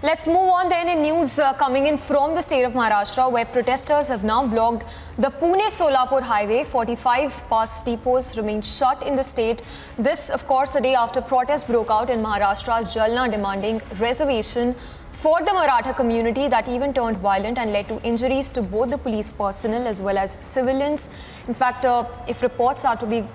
Let's move on then in news coming in from the state of Maharashtra, where protesters have now blocked the Pune-Solapur Highway. 45 bus depots remain shut in the state. This, of course, a day after protests broke out in Maharashtra's Jalna demanding reservation for the Maratha community that even turned violent and led to injuries to both the police personnel as well as civilians. In fact, if reports are to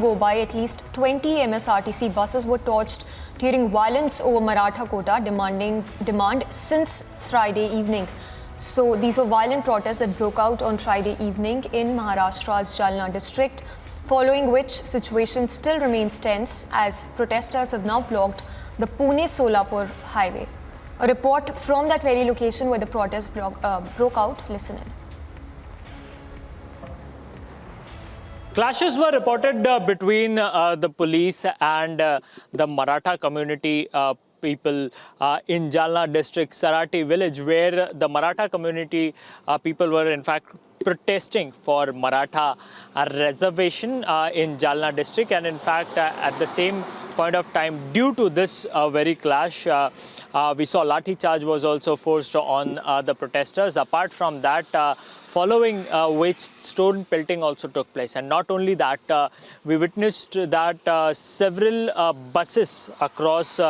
go by, at least 20 MSRTC buses were torched during violence over Maratha Quota demand since Friday evening. So these were violent protests that broke out on Friday evening in Maharashtra's Jalna district, following which situation still remains tense as protesters have now blocked the Pune-Solapur Highway. A report from that very location where the protests broke out. Listen in. Clashes were reported between the police and the Maratha community people in Jalna district, Sarati village, where the Maratha community people were in fact protesting for Maratha reservation in Jalna district. And in fact, at the same point of time, due to this very clash, we saw lathi charge was also forced on the protesters. Apart from that, following which stone pelting also took place. And not only that, we witnessed that several buses across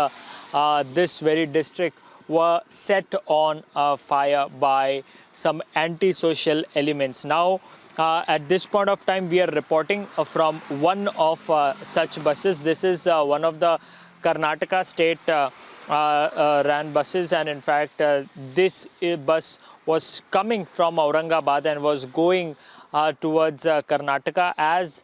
this very district were set on fire by some anti-social elements. Now, at this point of time, we are reporting from one of such buses. This is one of the Karnataka state ran buses, and in fact, this bus was coming from Aurangabad and was going towards Karnataka, as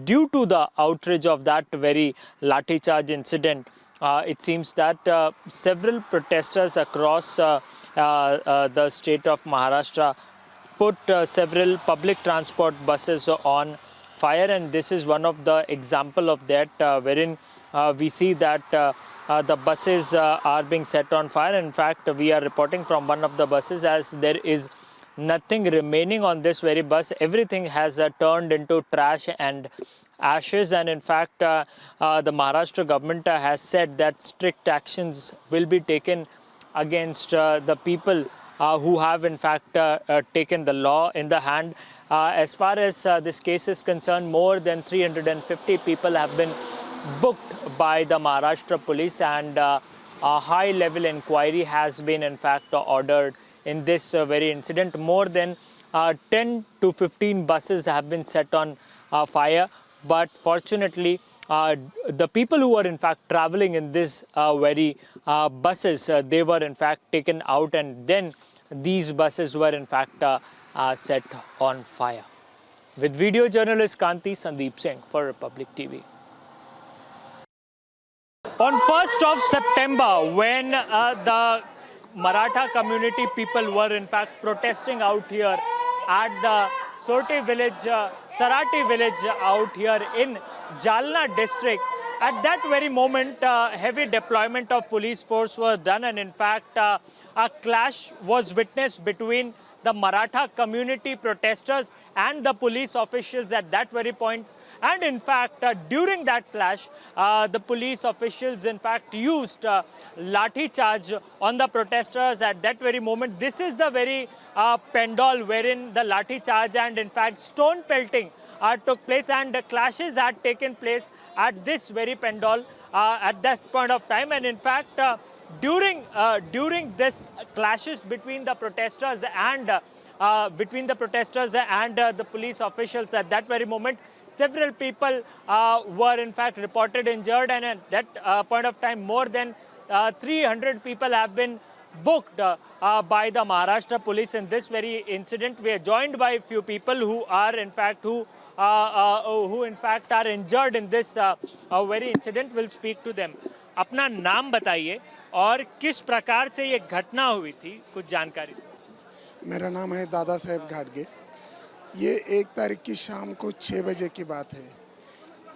due to the outrage of that very lathi charge incident, it seems that several protesters across the state of Maharashtra put several public transport buses on fire, and this is one of the example of that, wherein we see that the buses are being set on fire. In fact, we are reporting from one of the buses, as there is nothing remaining on this very bus. Everything has turned into trash and ashes, and in fact, the Maharashtra government has said that strict actions will be taken against the people who have in fact taken the law in the hand. As far as this case is concerned, more than 350 people have been booked by the Maharashtra police, and a high-level inquiry has been in fact ordered in this very incident. More than 10 to 15 buses have been set on fire, but fortunately the people who were in fact traveling in this very buses, they were in fact taken out, and then these buses were in fact set on fire. With video journalist Kanti, Sandeep Singh for Republic TV. On 1st of September, when the Maratha community people were in fact protesting out here at the Sarati village out here in Jalna district, at that very moment, heavy deployment of police force was done, and in fact, a clash was witnessed between the Maratha community protesters and the police officials at that very point. And in fact, during that clash, the police officials in fact used lathi charge on the protesters at that very moment. This is the very pandal wherein the lathi charge and in fact stone pelting took place, and clashes had taken place at this very pandal at that point of time. And in fact, during this clashes between the protesters and the police officials at that very moment, several people were in fact reported injured, and at that point of time, more than 300 people have been booked by the Maharashtra police in this very incident. We are joined by a few people who are in fact are injured in this very incident. We'll speak to them. अपना नाम बताइए और किस प्रकार से ये घटना हुई थी, कुछ जानकारी। मेरा नाम है दादा साहेब घाटगे। ये 1 तारीख की शाम को 6 बजे की बात है।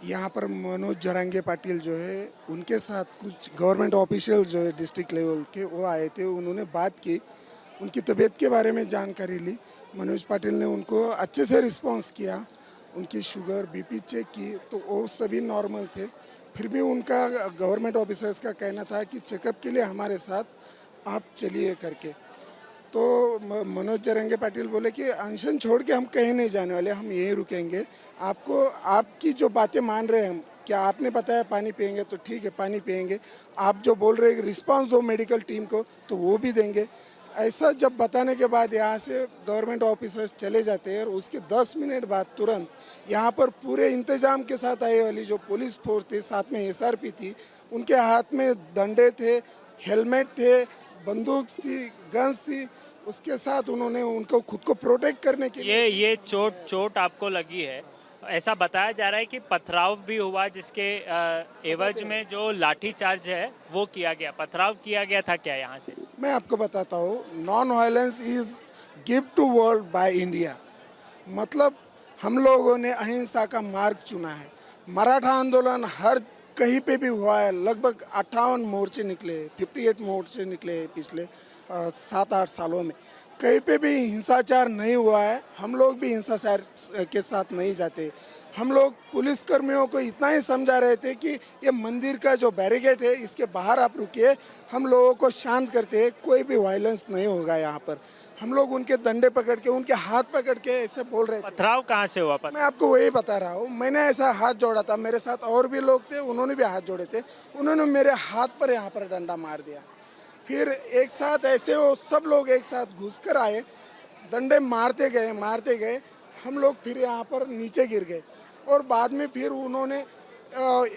यहाँ पर मनोज जरांगे पाटिल जो है, उनके साथ कुछ गवर्नमेंट ऑफिशियल जो है डिस्ट्रिक्ट लेवल के, वो आए थे। उन्होंने बात की, उनकी तबीयत के बारे में जानकारी ली। मनोज पाटिल ने उनको अच्छे से रिस्पांस किया, उनकी शुगर बीपी चेक की तो वो सभी नॉर्मल थे। फिर भी उनका गवर्नमेंट ऑफिसर्स का कहना था कि चेकअप के लिए हमारे साथ आप चलिए करके। तो मनोज जरंगे पाटिल बोले कि अनशन छोड़ के हम कहीं नहीं जाने वाले, हम यहीं रुकेंगे। आपको आपकी जो बातें मान रहे हैं हम, क्या आपने बताया पानी पिएंगे तो ठीक है पानी पिएंगे, आप जो बोल रहे हैं रिस्पांस दो मेडिकल टीम को तो वो भी देंगे। ऐसा जब बताने के बाद यहाँ से गवर्नमेंट ऑफिसर्स चले जाते हैं और उसके 10 मिनट बाद तुरंत यहाँ पर पूरे इंतजाम के साथ आई वाली जो पुलिस फोर्स थी, साथ में एसआरपी थी, उनके हाथ में डंडे थे, हेलमेट थे, बंदूक थी, गन्स थी, उसके साथ उन्होंने उनको खुद को प्रोटेक्ट करने के लिए ये चोट आपको लगी है, ऐसा बताया जा रहा है कि पथराव भी हुआ जिसके एवज में जो लाठी चार्ज है वो किया गया। पथराव किया गया था क्या यहाँ से? मैं आपको बताता हूँ, non violence is give to world by India. मतलब हम लोगों ने अहिंसा का मार्ग चुना है। मराठा आंदोलन हर कहीं पे भी हुआ है, लगभग 58 मोर्चे निकले, 58 मोर्चे निकले पिछले 7-8 सालों में। कहीं पे भी हिंसाचार नहीं हुआ है, हम लोग भी हिंसाचार के साथ नहीं जाते। हम लोग पुलिस कर्मियों को इतना ही समझा रहे थे कि ये मंदिर का जो बैरिकेड है इसके बाहर आप रुकिए, हम लोगों को शांत करते हैं, कोई भी वायलेंस नहीं होगा यहाँ पर। हम लोग उनके डंडे पकड़ के, उनके हाथ पकड़ के ऐसे बोल रहे थे। पथराव कहाँ से हुआ? मैं आपको वही बता रहा हूँ, मैंने ऐसा हाथ जोड़ा था, मेरे साथ और भी लोग थे, उन्होंने भी हाथ जोड़े थे, उन्होंने मेरे हाथ पर यहाँ पर डंडा मार दिया। फिर एक साथ ऐसे वो सब लोग एक साथ घुसकर आए, डंडे मारते गए, हम लोग फिर यहाँ पर नीचे गिर गए। और बाद में फिर उन्होंने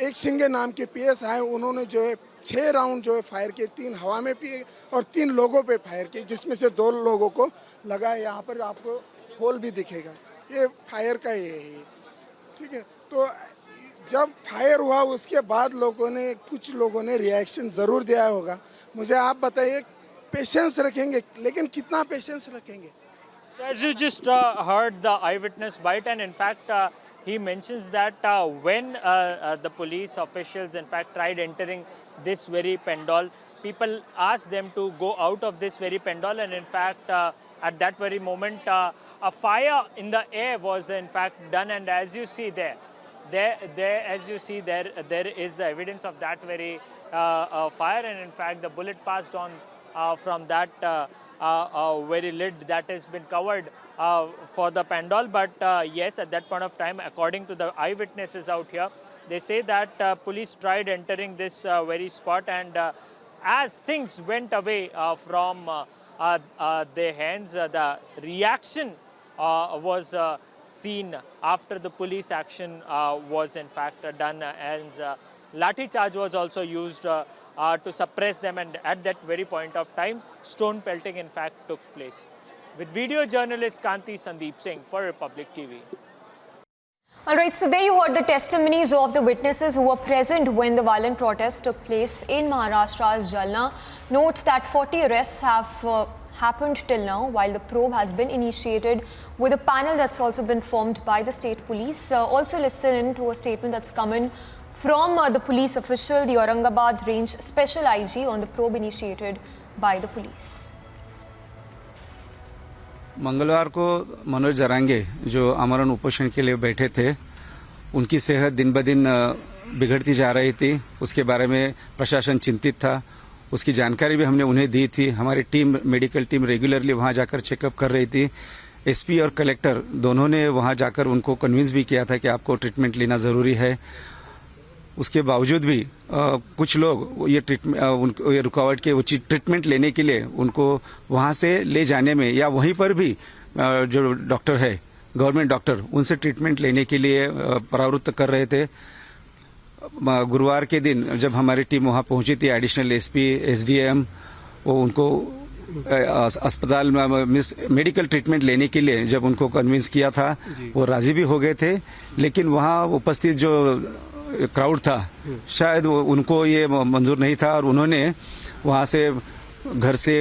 एक सिंगे नाम के पीएस आए, उन्होंने जो है 6 राउंड जो है फायर किए, 3 हवा में किए और 3 लोगों पे फायर किए, जिसमें से 2 लोगों को लगा। यहाँ पर आपको होल भी दिखेगा, ये फायर का ही है, ठीक है। तो जब फायर हुआ उसके बाद कुछ लोगों ने रिएक्शन ज़रूर दिया होगा। मुझे आप बताइए, पेशेंस रखेंगे, लेकिन कितना पेशेंस रखेंगे? As you just heard the eyewitness bite, and in fact he mentions that when the police officials in fact tried entering this very pandal, people asked them to go out of this very pandal, and in fact at that very moment a fire in the air was in fact done, and as you see there is the evidence of that very fire, and in fact the bullet passed on from that very lid that has been covered for the pandal. But yes, at that point of time, according to the eyewitnesses out here, they say that police tried entering this very spot, and as things went away from their hands, the reaction was seen after the police action was in fact done, and lathi charge was also used to suppress them, and at that very point of time stone pelting in fact took place. With video journalist Kanti Sandeep Singh for Republic TV. Alright, so there you heard the testimonies of the witnesses who were present when the violent protest took place in Maharashtra's Jalna. Note that 40 arrests have happened till now, while the probe has been initiated with a panel that's also been formed by the state police. Also listen in to a statement that's come in from the police official, the Aurangabad Range Special IG, on the probe initiated by the police. मंगलवार को मनोज जरांगे जो आमरण उपोषण के लिए बैठे थे, उनकी सेहत दिन ब दिन बिगड़ती जा रही थी। उसके बारे में प्रशासन चिंतित था, उसकी जानकारी भी हमने उन्हें दी थी। हमारी टीम, मेडिकल टीम रेगुलरली वहां जाकर चेकअप कर रही थी। एसपी और कलेक्टर दोनों ने वहां जाकर उनको कन्विंस भी किया था कि आपको ट्रीटमेंट लेना जरूरी है। उसके बावजूद भी कुछ लोग ये रुकावट के उचित ट्रीटमेंट लेने के लिए उनको वहां से ले जाने में, या वहीं पर भी जो डॉक्टर है, गवर्नमेंट डॉक्टर, उनसे ट्रीटमेंट लेने के लिए प्रवृत्त कर रहे थे। गुरुवार के दिन जब हमारी टीम वहां पहुंची थी, एडिशनल एसपी, एसडीएम, वो उनको अस्पताल में मेडिकल ट्रीटमेंट लेने के लिए जब उनको कन्विंस किया था, वो राजी भी हो गए थे। लेकिन वहां उपस्थित जो क्राउड था, शायद उनको ये मंजूर नहीं था और उन्होंने वहां से घर से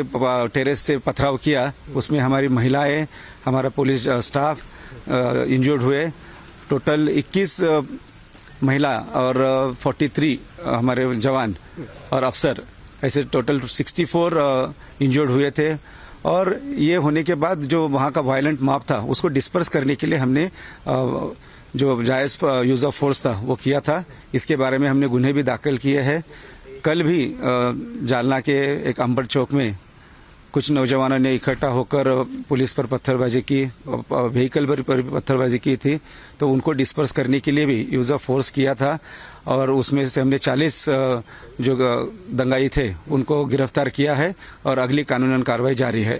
टेरेस से पथराव किया। उसमें हमारी महिलाएं, हमारा पुलिस स्टाफ इंजर्ड हुए। टोटल 21 महिला और 43 हमारे जवान और अफसर, ऐसे टोटल 64 इंजर्ड हुए थे। और ये होने के बाद जो वहां का वायलेंट मॉब था उसको डिस्पर्स करने के लिए हमने जो जायज यूज ऑफ फोर्स था वो किया था। इसके बारे में हमने गुन्हे भी दाखिल किए हैं। कल भी जालना के एक अंबड़ चौक में कुछ नौजवानों ने इकट्ठा होकर पुलिस पर पत्थरबाजी की, व्हीकल पर पत्थरबाजी की थी, तो उनको डिस्पर्स करने के लिए भी यूज ऑफ फोर्स किया था और उसमें से हमने 40 जो दंगाई थे उनको गिरफ्तार किया है और अगली कानूनन कार्रवाई जारी है।